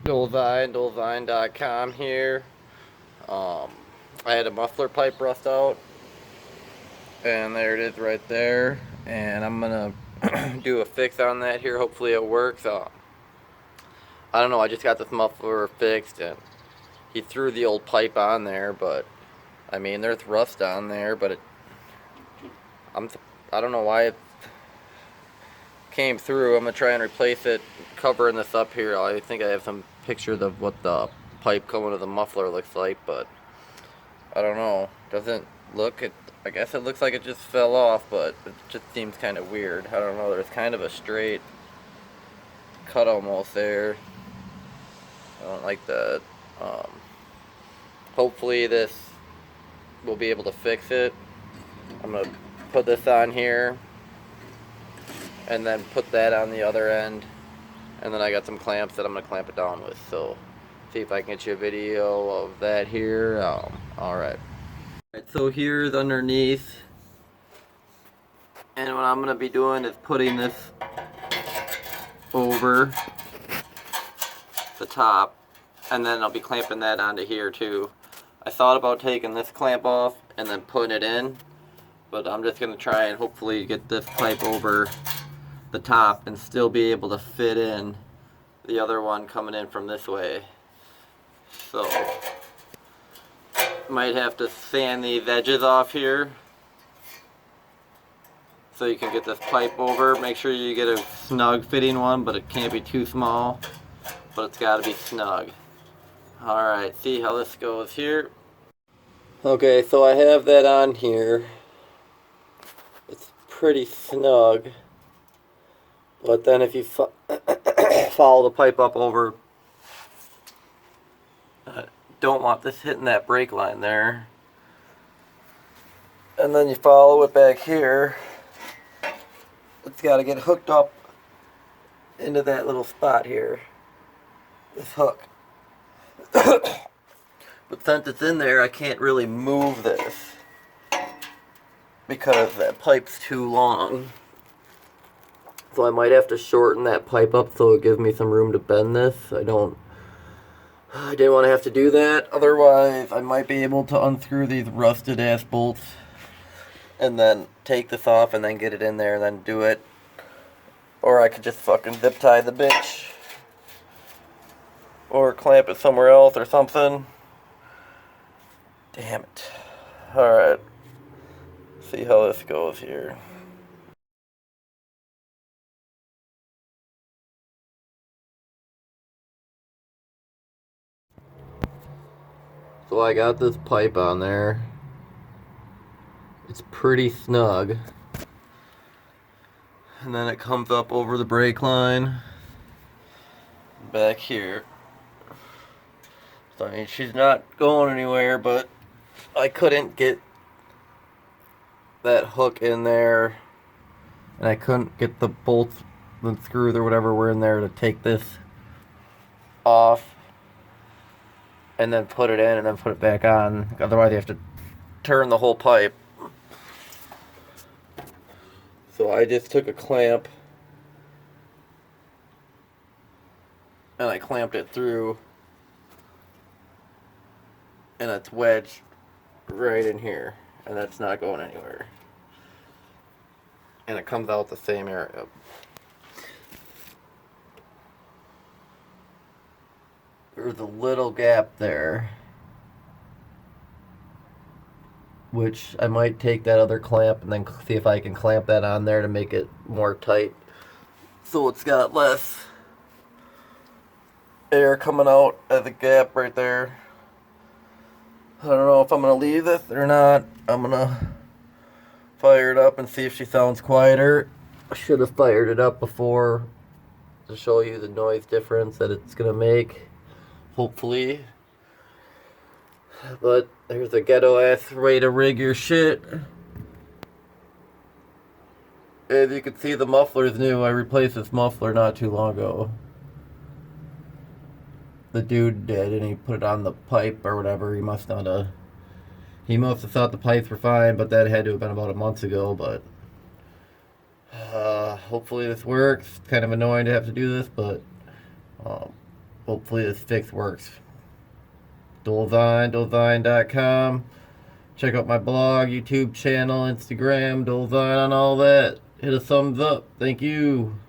Dolvine.com here. I had a muffler pipe rust out, and there it is right there. And I'm gonna do a fix on that here. Hopefully it works. I don't know. I just got this muffler fixed, and he threw the old pipe on there, but I mean there's rust on there, but I don't know why it came through. I'm gonna try and replace it, covering this up here. I think I have some pictures of what the pipe coming to the muffler looks like, but I don't know. Doesn't look it. I guess it looks like it just fell off, but it just seems kind of weird. I don't know. There's kind of a straight cut almost there. I don't like that. Hopefully this will be able to fix it. I'm gonna put this on here and then put that on the other end, and then I got some clamps that I'm gonna clamp it down with. So see if I can get you a video of that here. Alright, so here's underneath, and what I'm gonna be doing is putting this over the top, and then I'll be clamping that onto here too. I thought about taking this clamp off and then putting it in, but I'm just gonna try and hopefully get this pipe over the top and still be able to fit in the other one coming in from this way. So might have to sand these edges off here so you can get this pipe over. Make sure you get a snug fitting one, but it can't be too small, but it's got to be snug. Alright, see how this goes here. Okay, so I have that on here. It's pretty snug, but then if you follow the pipe up over, don't want this hitting that brake line there, and then you follow it back here. It's got to get hooked up into that little spot here, this hook. But since it's in there, I can't really move this because that pipe's too long. So I might have to shorten that pipe up so it gives me some room to bend this. I didn't want to have to do that. Otherwise, I might be able to unscrew these rusted ass bolts and then take this off and then get it in there and then do it. Or I could just fucking zip tie the bitch, or clamp it somewhere else or something. Damn it. Alright. See how this goes here. So I got this pipe on there. It's pretty snug. And then it comes up over the brake line back here. So I mean, she's not going anywhere, but I couldn't get that hook in there, and I couldn't get the bolts and screws or whatever were in there to take this off and then put it in and then put it back on. Otherwise you have to turn the whole pipe. So I just took a clamp and I clamped it through, and it's wedged right in here, and that's not going anywhere, and it comes out the same area. There's a little gap there, which I might take that other clamp and then see if I can clamp that on there to make it more tight, so it's got less air coming out at the gap right there. I don't know if I'm going to leave this or not. I'm going to fire it up and see if she sounds quieter. I should have fired it up before to show you the noise difference that it's going to make, hopefully. But there's a ghetto ass way to rig your shit. As you can see, the muffler's new. I replaced this muffler not too long ago. The dude did, and he put it on the pipe or whatever. He must have thought the pipes were fine, but that had to have been about a month ago. But hopefully this works. It's kind of annoying to have to do this, but hopefully this fix works. Dolvine.com. Check out my blog, YouTube channel, Instagram, Dolvine on all that. Hit a thumbs up. Thank you.